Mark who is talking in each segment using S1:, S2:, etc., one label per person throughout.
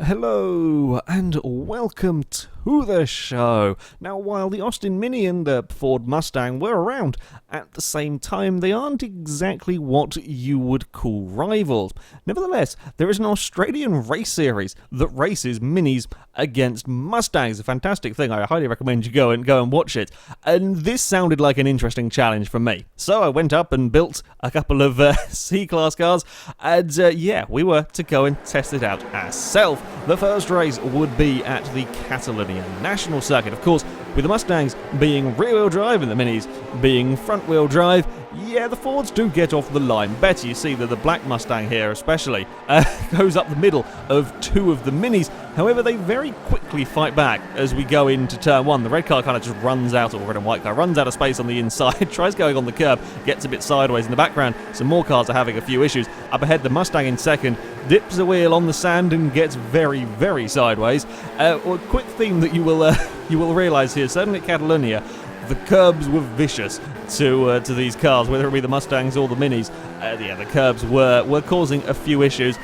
S1: Hello, and welcome to the show. Now, while the Austin Mini and the Ford Mustang were around at the same time, they aren't exactly what you would call rivals. Nevertheless, there is an Australian race series that races Minis against Mustangs. A fantastic thing. I highly recommend you go and watch it. And this sounded like an interesting challenge for me. So I went up and built a couple of C-Class cars, and we were to go and test it out ourselves. The first race would be at the Catalunya National Circuit. Of course, with the Mustangs being rear-wheel drive and the Minis being front-wheel drive, yeah, the Fords do get off the line better. You see that the black Mustang here especially goes up the middle of two of the Minis. However, they very quickly fight back as we go into turn one. The red car kind of just runs out, or red and white car, runs out of space on the inside, tries going on the curb, gets a bit sideways in the background. Some more cars are having a few issues. Up ahead, the Mustang in second dips a wheel on the sand and gets very, very sideways. A quick theme that you will realise here, certainly at Catalunya, the curbs were vicious to these cars, whether it be the Mustangs or the Minis. The curbs were causing a few issues.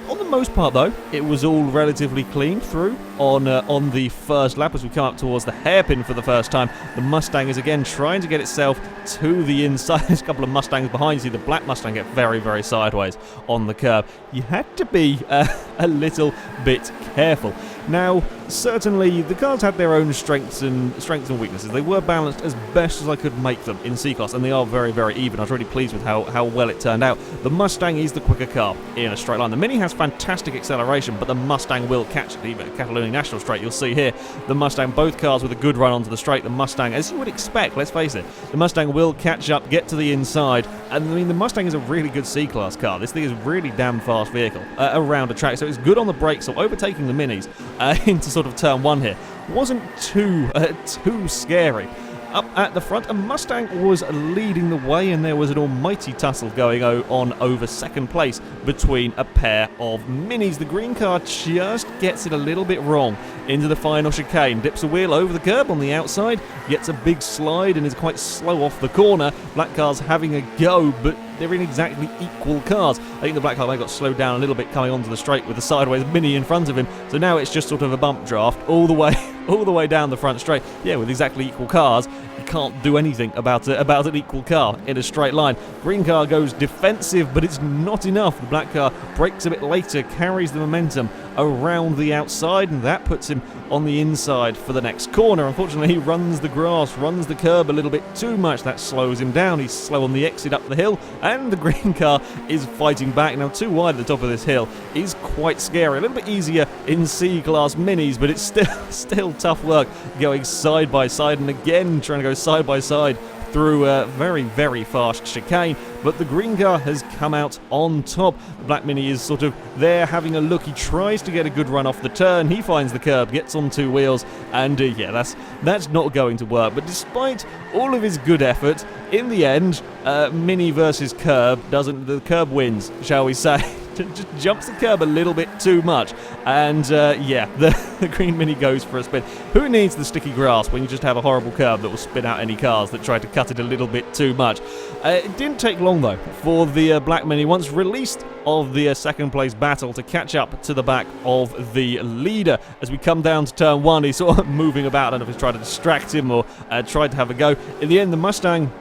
S1: On the most part, though, it was all relatively clean through on the first lap as we come up towards the hairpin for the first time. The Mustang is again trying to get itself to the inside. There's a couple of Mustangs behind. You see the black Mustang get very, very sideways on the curb. You had to be a little bit careful. Now, certainly, the cars had their own strengths and weaknesses. They were balanced as best as I could make them in C-Class, and they are very, very even. I was really pleased with how well it turned out. The Mustang is the quicker car in a straight line. The Mini has fantastic acceleration, but the Mustang will catch it. Even at Catalunya National Straight, you'll see here, the Mustang, both cars with a good run onto the straight. The Mustang, as you would expect, let's face it, the Mustang will catch up, get to the inside, and I mean, the Mustang is a really good C-Class car. This thing is a really damn fast vehicle around a track, so it's good on the brakes, so overtaking the Minis into sort of turn one here wasn't too scary. Up at the front, a Mustang was leading the way, and there was an almighty tussle going on over second place between a pair of Minis. The green car just gets it a little bit wrong into the final chicane, dips a wheel over the curb on the outside, gets a big slide and is quite slow off the corner. Black car's having a go, but they're in exactly equal cars. I think the black car may have got slowed down a little bit coming onto the straight with the sideways Mini in front of him, so now it's just sort of a bump draft all the way down the front straight. Yeah, with exactly equal cars, you can't do anything about an equal car in a straight line. Green car goes defensive, but it's not enough. The black car brakes a bit later, carries the momentum around the outside, and that puts him on the inside for the next corner. Unfortunately, he runs the grass, runs the curb a little bit too much. That slows him down. He's slow on the exit up the hill, and the green car is fighting back. Now, too wide at the top of this hill is quite scary. A little bit easier in C-Class Minis, but it's still tough work going side by side, and again trying to go side by side through a very, very fast chicane, but the green car has come out on top. The black Mini is sort of there having a look. He tries to get a good run off the turn. He finds the curb, gets on two wheels, and that's not going to work. But despite all of his good effort, in the end, Mini versus curb the curb wins, shall we say. Just jumps the curb a little bit too much, and the green Mini goes for a spin. Who needs the sticky grass when you just have a horrible curb that will spin out any cars that try to cut it a little bit too much? It didn't take long though for the black Mini, once released of the second place battle, to catch up to the back of the leader. As we come down to turn one, he's sort of moving about. I don't know if he's trying to distract him or tried to have a go. In the end, the Mustang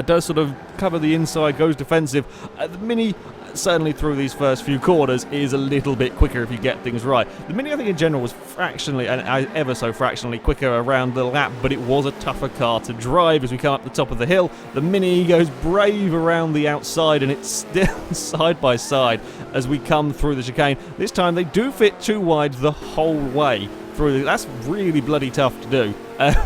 S1: does sort of cover the inside, goes defensive. The Mini, certainly through these first few corners, is a little bit quicker if you get things right. The Mini, I think in general, was fractionally, and ever so fractionally, quicker around the lap, but it was a tougher car to drive as we come up the top of the hill. The Mini goes brave around the outside, and it's still side by side as we come through the chicane. This time they do fit too wide the whole way through. That's really bloody tough to do.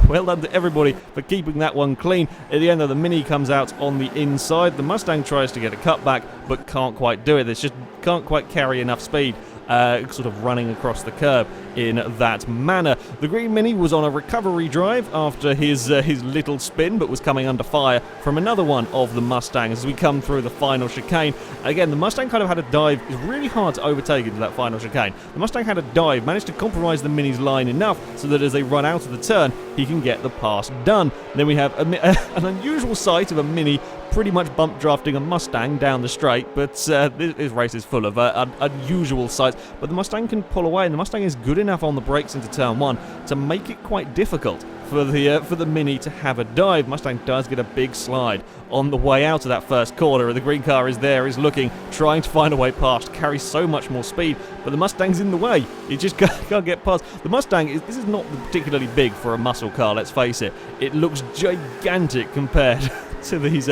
S1: Well done to everybody for keeping that one clean. At the end, though, the Mini comes out on the inside. The Mustang tries to get a cutback, but can't quite do it. It just can't quite carry enough speed, sort of running across the curb in that manner. The green Mini was on a recovery drive after his little spin, but was coming under fire from another one of the Mustangs as we come through the final chicane. Again, the Mustang kind of had a dive. It's really hard to overtake into that final chicane. The Mustang had a dive, managed to compromise the Mini's line enough so that as they run out of the turn, he can get the pass done. Then we have an unusual sight of a Mini pretty much bump drafting a Mustang down the straight, but this race is full of unusual sights. But the Mustang can pull away, and the Mustang is good enough on the brakes into turn 1 to make it quite difficult for the Mini to have a dive. Mustang does get a big slide on the way out of that first corner, and the green car is there, is looking, trying to find a way past, carries so much more speed, but the Mustang's in the way. You just can't get past. The Mustang, this is not particularly big for a muscle car, let's face it. It looks gigantic compared to these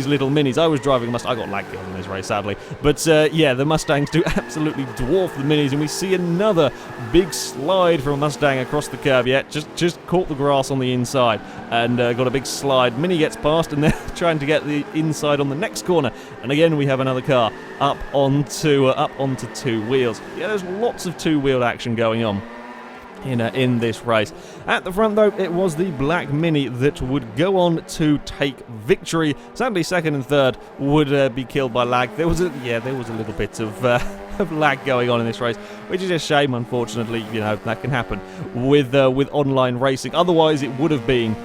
S1: little Minis. I was driving a Mustang. I got lag killed in this race, sadly. But yeah, the Mustangs do absolutely dwarf the Minis, and we see another big slide from a Mustang across the curb. Yeah, just caught the grass on the inside and got a big slide. Mini gets past, and they're trying to get the inside on the next corner. And again, we have another car up onto 2 wheels. Yeah, there's lots of 2-wheeled action going on in this race. At the front, though, it was the black Mini that would go on to take victory. Sadly, second and third would be killed by lag. There was a little bit of lag going on in this race, which is a shame. Unfortunately, that can happen with online racing. Otherwise, it would have been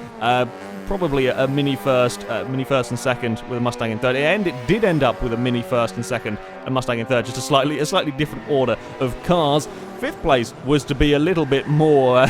S1: probably a mini first and second with a Mustang in third. It did end up with a mini first and second, and Mustang in third, just a slightly different order of cars. Fifth place was to be a little bit more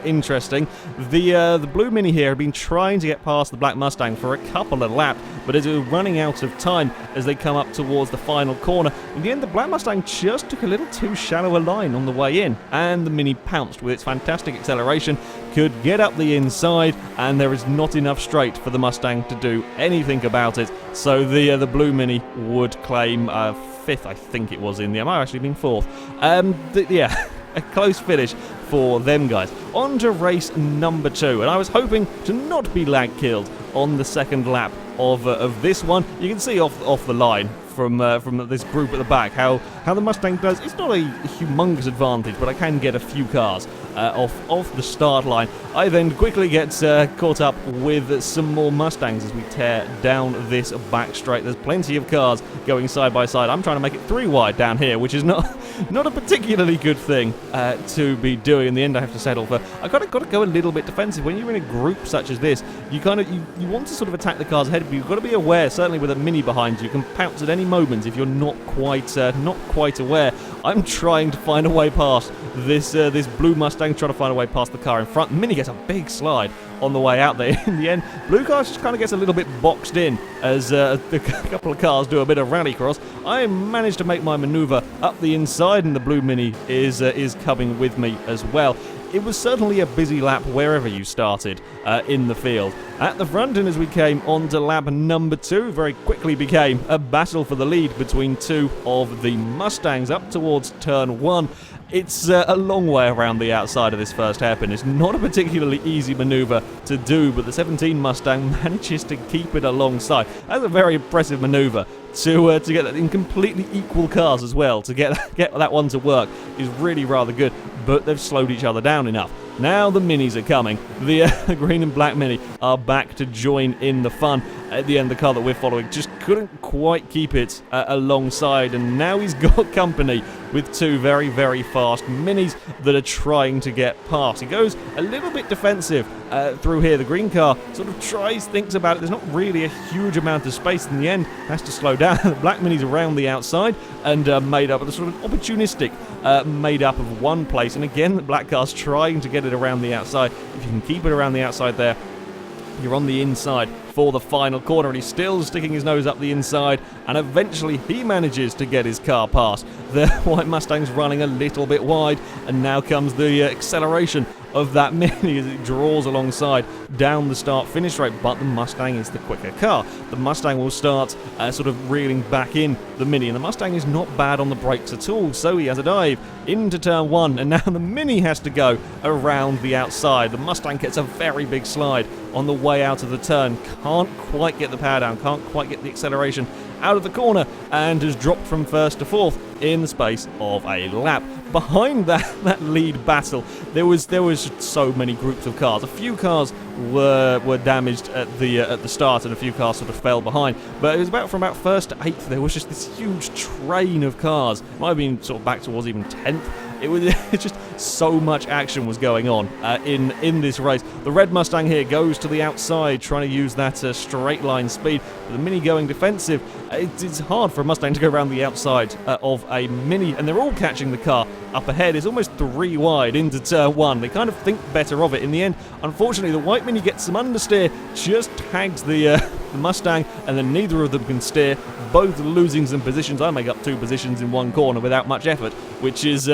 S1: interesting. The blue Mini here had been trying to get past the black Mustang for a couple of laps, but as it was running out of time as they come up towards the final corner, in the end the black Mustang just took a little too shallow a line on the way in, and the Mini pounced with its fantastic acceleration, could get up the inside, and there is not enough straight for the Mustang to do anything about it. So the blue Mini would claim fifth, I think it was, in the... I might have actually been fourth. Yeah, a close finish for them guys. On to race number 2, and I was hoping to not be lag killed on the second lap of this one. You can see off the line from this group at the back how the Mustang does. It's not a humongous advantage, but I can get a few cars off the start line. I then quickly get caught up with some more Mustangs as we tear down this back straight. There's plenty of cars going side by side. I'm trying to make it 3 wide down here, which is not a particularly good thing to be doing. In the end, I have to settle for... I got to go a little bit defensive. When you're in a group such as this, you want to sort of attack the cars ahead, but you've got to be aware, certainly with a Mini behind you, can pounce at any moment if you're not quite aware. I'm trying to find a way past this blue Mustang, trying to find a way past the car in front. Mini gets a big slide on the way out there. In the end, blue car just kind of gets a little bit boxed in as a couple of cars do a bit of rallycross. I managed to make my maneuver up the inside, and the blue Mini is coming with me as well. It was certainly a busy lap wherever you started in the field. At the front, and as we came on to lap number 2, very quickly became a battle for the lead between 2 of the Mustangs up towards turn 1. It's a long way around the outside of this first hairpin. It's not a particularly easy maneuver to do, but the 17 Mustang manages to keep it alongside. That's a very impressive maneuver to get that in completely equal cars as well. To get that one to work is really rather good, but they've slowed each other down enough. Now the Minis are coming. The green and black Mini are back to join in the fun. At the end, the car that we're following just couldn't quite keep it alongside, and now he's got company with 2 very, very fast Minis that are trying to get past. He goes a little bit defensive through here. The green car sort of thinks about it. There's not really a huge amount of space. In the end, has to slow down. The black Mini's around the outside and made up of the sort of opportunistic made up of one place. And again, the black car's trying to get it around the outside. If you can keep it around the outside there, you're on the inside for the final corner, and he's still sticking his nose up the inside, and eventually he manages to get his car past. The white Mustang's running a little bit wide, and now comes the acceleration of that Mini as it draws alongside down the start-finish straight, but the Mustang is the quicker car. The Mustang will start sort of reeling back in the Mini, and the Mustang is not bad on the brakes at all, so he has a dive into turn 1, and now the Mini has to go around the outside. The Mustang gets a very big slide on the way out of the turn, can't quite get the power down, can't quite get the acceleration out of the corner, and has dropped from first to fourth in the space of a lap. Behind that lead battle, there was so many groups of cars. A few cars were damaged at the start, and a few cars sort of fell behind. But it was from about first to 8th, there was just this huge train of cars. It might have been sort of back towards even 10th. It was it's just so much action was going on in this race. The red Mustang here goes to the outside, trying to use that straight line speed. But the Mini going defensive. It's hard for a Mustang to go around the outside of a Mini, and they're all catching the car up ahead. It's almost 3 wide into turn 1. They kind of think better of it in the end. Unfortunately, the white Mini gets some understeer, just tags the Mustang, and then neither of them can steer, both losing some positions. I make up 2 positions in one corner without much effort, which is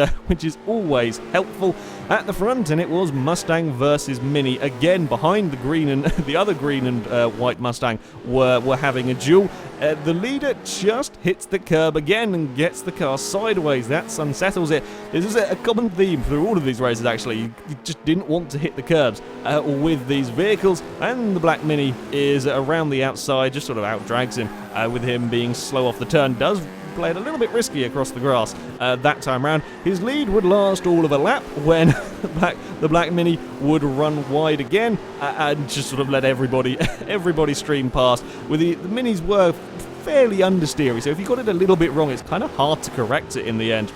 S1: always helpful. At the front, and it was Mustang versus Mini again. Behind the green and the other green and white Mustang were having a duel. The leader just hits the curb again and gets the car sideways. That unsettles it. This is a common theme through all of these races, actually. You just didn't want to hit the curbs with these vehicles, and the black Mini is around the outside, just sort of out-drags him, with him being slow off the turn. Does play it a little bit risky across the grass that time round. His lead would last all of a lap when the black Mini would run wide again and just sort of let everybody stream past. With the Minis were fairly understeery, so if you got it a little bit wrong, it's kind of hard to correct it in the end.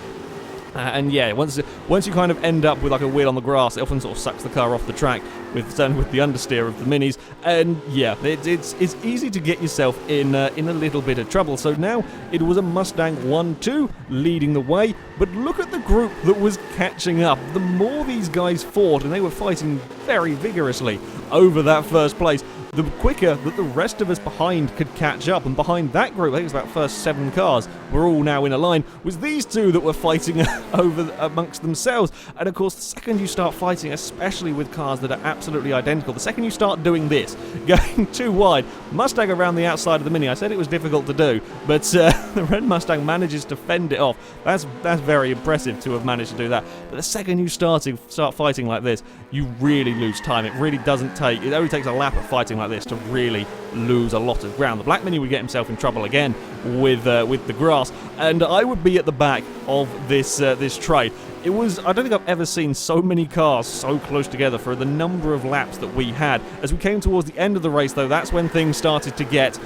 S1: And yeah, once you kind of end up with like a wheel on the grass, it often sort of sucks the car off the track, certainly with the understeer of the Minis. And yeah, it's easy to get yourself in a little bit of trouble. So now it was a Mustang 1-2 leading the way, but look at the group that was catching up. The more these guys fought, and they were fighting very vigorously over that first place, the quicker that the rest of us behind could catch up. And behind that group, I think it was about first 7 cars, were all now in a line, was these 2 that were fighting over amongst themselves. And of course, the second you start fighting, especially with cars that are absolutely identical, the second you start doing this, going too wide, Mustang around the outside of the Mini, I said it was difficult to do, but the red Mustang manages to fend it off. That's very impressive to have managed to do that. But the second you start fighting like this, you really lose time. It really doesn't take, it only takes a lap of fighting like this to really lose a lot of ground. The black Mini would get himself in trouble again with the grass, and I would be at the back of this trade. It was, I don't think I've ever seen so many cars so close together for the number of laps that we had. As we came towards the end of the race, though, that's when things started to get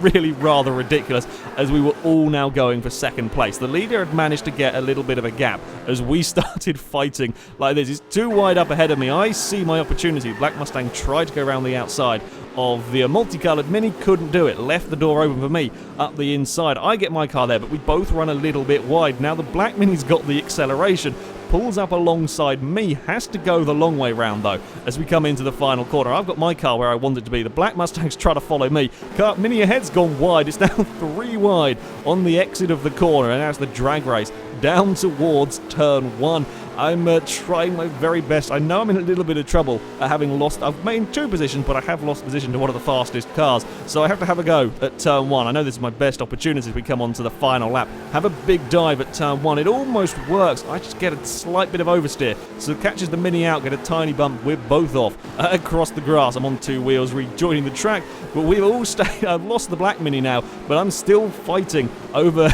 S1: really rather ridiculous, as we were all now going for second place. The leader had managed to get a little bit of a gap as we started fighting like this. It's too wide up ahead of me. I see my opportunity. Black Mustang tried to go around the outside of the multicoloured Mini, couldn't do it, left the door open for me up the inside. I get my car there, but we both run a little bit wide. Now the black Mini's got the acceleration, pulls up alongside me, has to go the long way round though as we come into the final corner. I've got my car where I want it to be. The black Mustang's trying to follow me. Car Mini ahead's gone wide. It's now 3 wide on the exit of the corner, and now it's the drag race down towards turn 1. I'm trying my very best. I know I'm in a little bit of trouble having lost. I've made 2 positions, but I have lost position to one of the fastest cars. So I have to have a go at turn 1. I know this is my best opportunity as we come on to the final lap. Have a big dive at turn 1. It almost works. I just get a slight bit of oversteer. So it catches the Mini out, get a tiny bump. We're both off across the grass. I'm on 2 wheels, rejoining the track. But we've all stayed. I've lost the black Mini now, but I'm still fighting over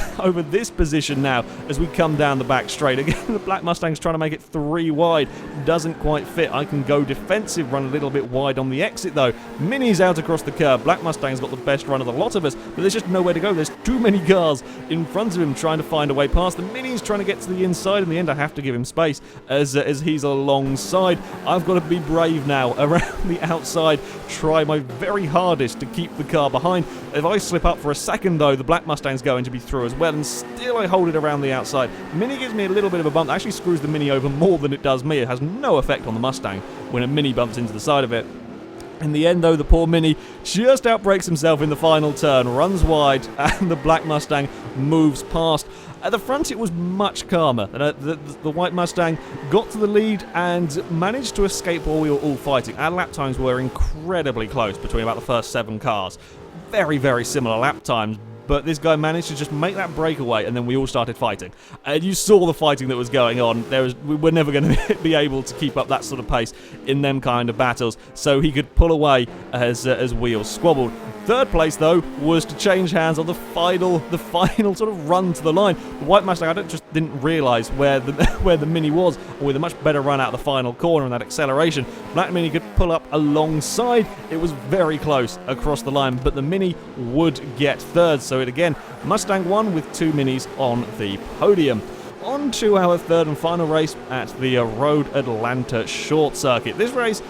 S1: this position now as we come down the back straight. Again, the black Mustang's trying to make it 3 wide. Doesn't quite fit. I can go defensive, run a little bit wide on the exit though. Mini's out across the curb. Black Mustang's got the best run of the lot of us, but there's just nowhere to go. There's too many cars in front of him trying to find a way past. The Mini's trying to get to the inside. In the end, I have to give him space as he's alongside. I've got to be brave now around the outside, try my very hardest to keep the car behind. If I slip up for a second though, the black Mustang's going to be through as well, and still I hold it around the outside. Mini gives me a little bit of a bump. Actually screws the Mini over more than it does me. It has no effect on the Mustang when a Mini bumps into the side of it. In the end, though, the poor Mini just outbrakes himself in the final turn, runs wide, and the black Mustang moves past. At the front, it was much calmer. The white Mustang got to the lead and managed to escape while we were all fighting. Our lap times were incredibly close between about the first 7 cars. Very, very similar lap times. But this guy managed to just make that breakaway, and then we all started fighting. And you saw the fighting that was going on. We were never going to be able to keep up that sort of pace in them kind of battles, so he could pull away as wheels squabbled. Third place, though, was to change hands on the final sort of run to the line. The white Mustang, just didn't realise where the Mini was, or with a much better run out of the final corner and that acceleration, Black Mini could pull up alongside. It was very close across the line, but the Mini would get third. So it again, Mustang won with 2 Minis on the podium. on to our third and final race at the Road Atlanta Short Circuit. This race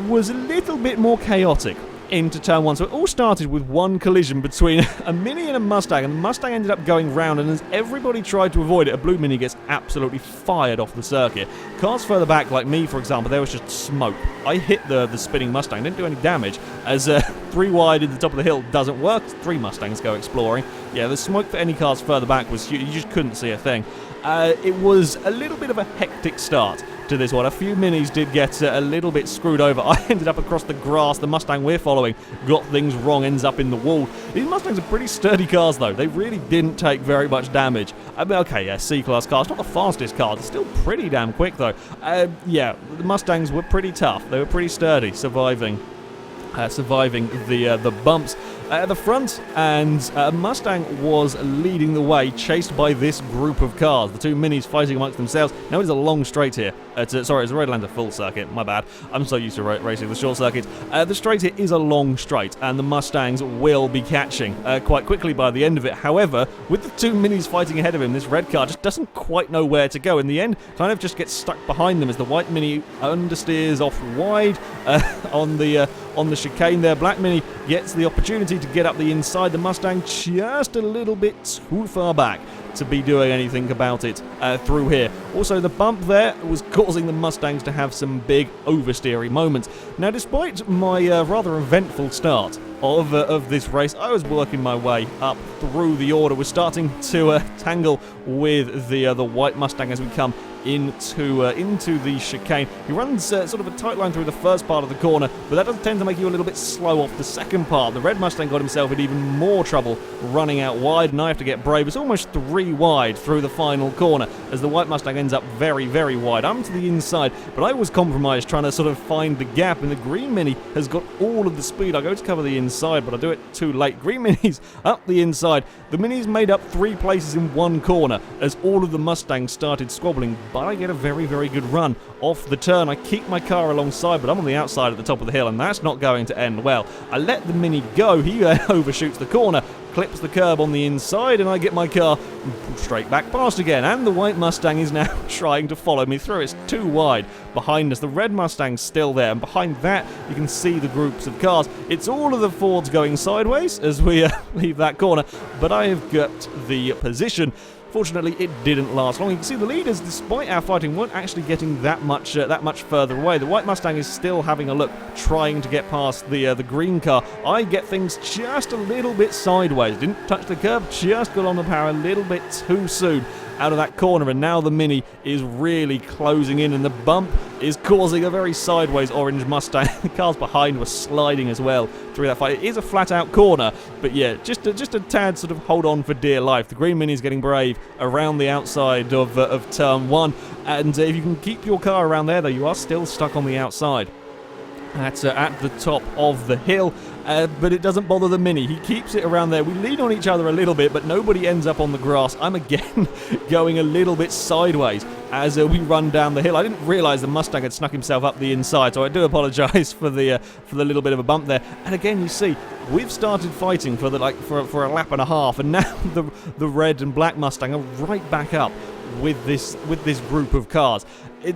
S1: was a little bit more chaotic into turn one. So it all started with one collision between a Mini and a Mustang, and the Mustang ended up going round, and as everybody tried to avoid it, a blue Mini gets absolutely fired off the circuit. Cars further back, like me for example, there was just smoke. I hit the spinning Mustang, didn't do any damage, as 3 wide at the top of the hill doesn't work. 3 Mustangs go exploring. Yeah, the smoke for any cars further back was huge. You just couldn't see a thing. It was a little bit of a hectic start to this one. A few Minis did get a little bit screwed over. I ended up across the grass. The Mustang we're following got things wrong, ends up in the wall. These Mustangs are pretty sturdy cars though. They really didn't take very much damage. I mean, okay, yeah, C-Class cars, not the fastest car. They're still pretty damn quick though. Yeah, the Mustangs were pretty tough. They were pretty sturdy, surviving the bumps at the front, and Mustang was leading the way, chased by this group of cars. The 2 Minis fighting amongst themselves. Now it's a long straight here. Sorry, it's a Road Atlanta full circuit. My bad. I'm so used to racing the short circuit. The straight here is a long straight, and the Mustangs will be catching quite quickly by the end of it. However, with the 2 Minis fighting ahead of him, this red car just doesn't quite know where to go. In the end, kind of just gets stuck behind them as the white Mini understeers off wide on the chicane there. Black Mini gets the opportunity to get up the inside. The Mustang just a little bit too far back to be doing anything about it through here. Also, the bump there was causing the Mustangs to have some big oversteering moments. Now, despite my rather eventful start of this race, I was working my way up through the order. We're starting to tangle with the white Mustang as we come into the chicane. He runs sort of a tight line through the first part of the corner, but that does tend to make you a little bit slow off the second part. The red Mustang got himself in even more trouble running out wide, and I have to get brave. It's almost 3 wide through the final corner as the white Mustang ends up very, very wide. I'm to the inside, but I was compromised trying to sort of find the gap, and the green Mini has got all of the speed. I go to cover the inside, but I do it too late. Green Mini's up the inside. The Mini's made up 3 places in one corner as all of the Mustangs started squabbling, but I get a very, very good run off the turn. I keep my car alongside, but I'm on the outside at the top of the hill, and that's not going to end well. I let the Mini go. He overshoots the corner, clips the curb on the inside, and I get my car straight back past again. And the white Mustang is now trying to follow me through. It's too wide behind us. The red Mustang's still there, and behind that you can see the groups of cars. It's all of the Fords going sideways as we leave that corner, but I have got the position. Fortunately, it didn't last long. You can see the leaders, despite our fighting, weren't actually getting that much further away. The white Mustang is still having a look, trying to get past the green car. I get things just a little bit sideways. Didn't touch the curb, just got on the power a little bit too soon out of that corner, and now the Mini is really closing in, and the bump is causing a very sideways orange Mustang. The cars behind were sliding as well through that fight. It is a flat-out corner, but yeah, just a tad sort of hold on for dear life. The green Mini is getting brave around the outside of turn 1, and if you can keep your car around there, though, you are still stuck on the outside. That's at the top of the hill, but it doesn't bother the Mini. He keeps it around there. We lean on each other a little bit, but nobody ends up on the grass. I'm again going a little bit sideways as we run down the hill. I didn't realise the Mustang had snuck himself up the inside, so I do apologise for the little bit of a bump there. And again, you see, we've started fighting for a lap and a half, and now the red and black Mustang are right back up with this group of cars. It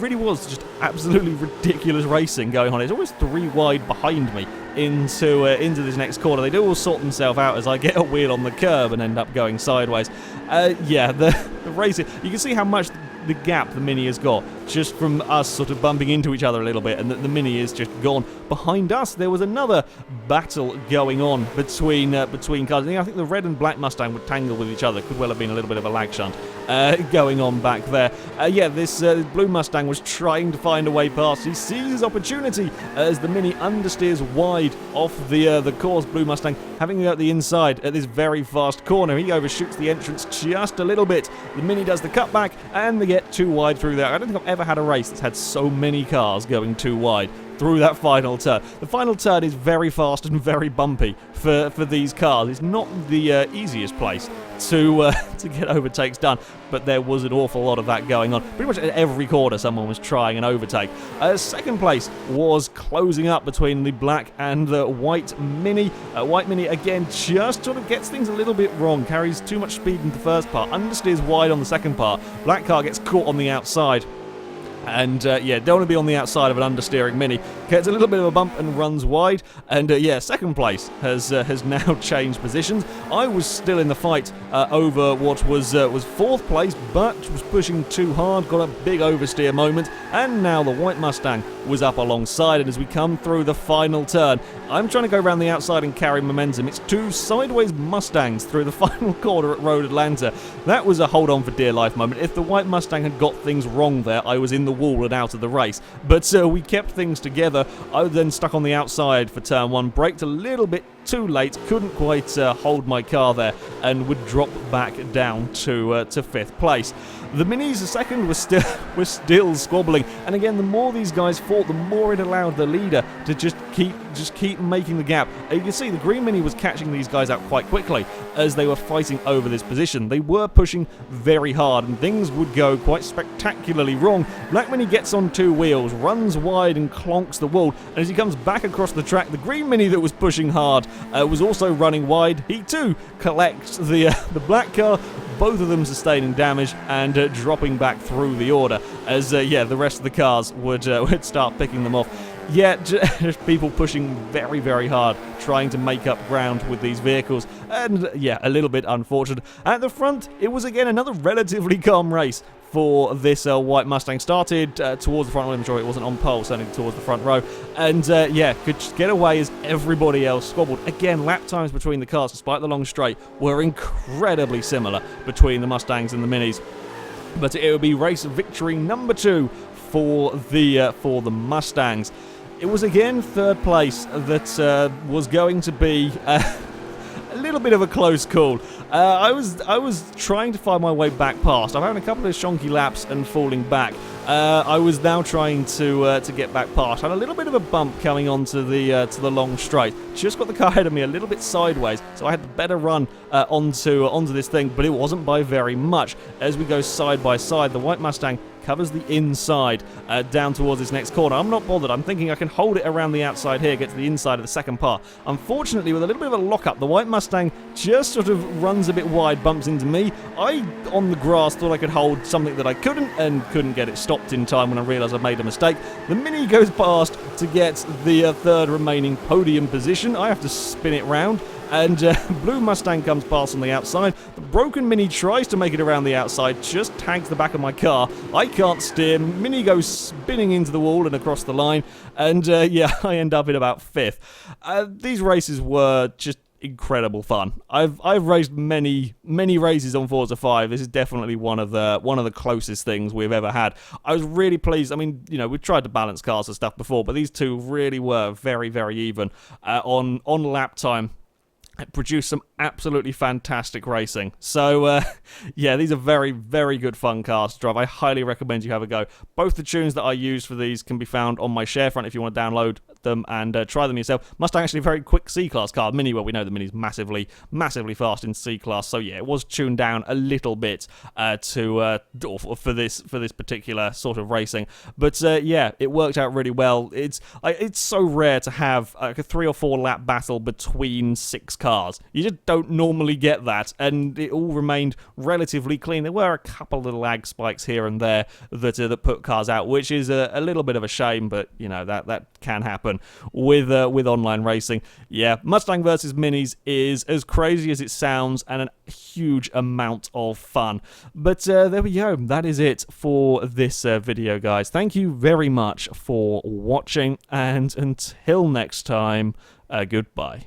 S1: really was just absolutely ridiculous racing going on. It's almost 3 wide behind me into this next corner. They do all sort themselves out as I get a wheel on the curb and end up going sideways. Yeah, the racing, you can see how much the gap the Mini has got just from us sort of bumping into each other a little bit, and the Mini is just gone. Behind us, there was another battle going on between cars. I think the red and black Mustang would tangle with each other. Could well have been a little bit of a lag shunt going on back there. Yeah, this blue Mustang was trying to find a way past. He sees his opportunity as the Mini understeers wide off the course. Blue Mustang having to go at the inside at this very fast corner. He overshoots the entrance just a little bit. The Mini does the cutback, and they get 2 wide through there. I don't think I've ever had a race that's had so many cars going 2 wide through that final turn. The final turn is very fast and very bumpy for these cars. It's not the easiest place to get overtakes done, but there was an awful lot of that going on. Pretty much at every corner someone was trying an overtake. Second place was closing up between the black and the white Mini. White Mini again just sort of gets things a little bit wrong, carries too much speed in the first part, understeers wide on the second part. Black car gets caught on the outside. And yeah, don't want to be on the outside of an understeering Mini. Gets a little bit of a bump and runs wide. And yeah, second place has now changed positions. I was still in the fight over what was fourth place, but was pushing too hard. Got a big oversteer moment, and now the white Mustang was up alongside. And as we come through the final turn, I'm trying to go around the outside and carry momentum. It's two sideways Mustangs through the final corner at Road Atlanta. That was a hold on for dear life moment. If the white Mustang had got things wrong there, I was in the wall and out of the race. But we kept things together. I was then stuck on the outside for turn one, braked a little bit too late, couldn't quite hold my car there, and would drop back down to fifth place. The Minis, the second, was still squabbling, and again, the more these guys fought, the more it allowed the leader to just keep making the gap. You can see the green Mini was catching these guys out quite quickly as they were fighting over this position. They were pushing very hard, and things would go quite spectacularly wrong. Black Mini gets on two wheels, runs wide and clonks the wall, and as he comes back across the track, the green Mini that was pushing hard was also running wide. He too collects the black car, both of them sustaining damage and dropping back through the order as yeah, the rest of the cars would start picking them off. Yeah, just people pushing very, very hard, trying to make up ground with these vehicles, and yeah, a little bit unfortunate. At the front, it was again another relatively calm race for this white Mustang. Started towards the front row, I'm sure it wasn't on pole, certainly towards the front row, and yeah, could just get away as everybody else squabbled. Again, lap times between the cars, despite the long straight, were incredibly similar between the Mustangs and the Minis. But it would be race victory number 2 for the Mustangs. It was again third place that was going to be a little bit of a close call. I was trying to find my way back past. I'm having a couple of shonky laps and falling back. I was now trying to get back past. I had a little bit of a bump coming onto the long straight. Just got the car ahead of me a little bit sideways, so I had the better run onto this thing, but it wasn't by very much. As we go side by side, the white Mustang covers the inside down towards this next corner. I'm not bothered. I'm thinking I can hold it around the outside here, get to the inside of the second part. Unfortunately, with a little bit of a lockup, the white Mustang just sort of runs a bit wide, bumps into me. I, on the grass, thought I could hold something that I couldn't, and couldn't get it stopped in time when I realised I made a mistake. The Mini goes past to get the third remaining podium position. I have to spin it round. And Blue Mustang comes past on the outside. The broken Mini tries to make it around the outside, just tags the back of my car. I can't steer. Mini goes spinning into the wall and across the line. And yeah, I end up in about 5th. These races were just incredible fun. I've raced many races on Forza 5. This is definitely one of the closest things we've ever had. I was really pleased. I mean, you know, we've tried to balance cars and stuff before, but these two really were very, very even on lap time. It produced some absolutely fantastic racing. So, yeah, these are very, very good fun cars to drive. I highly recommend you have a go. Both the tunes that I use for these can be found on my Sharefront if you want to download them and try them yourself. Mustang actually a very quick C-Class car. Mini, well, we know the Mini's massively, massively fast in C-Class. So, yeah, it was tuned down a little bit for this particular sort of racing. But, yeah, it worked out really well. It's so rare to have like a 3 or 4 lap battle between 6 cars. You just don't normally get that, and it all remained relatively clean. There were a couple little ag spikes here and there that put cars out, which is a little bit of a shame, but you know that can happen with online racing. Yeah, Mustang versus Minis is as crazy as it sounds and a huge amount of fun. But there we go. That is it for this video, guys. Thank you very much for watching, and until next time, goodbye.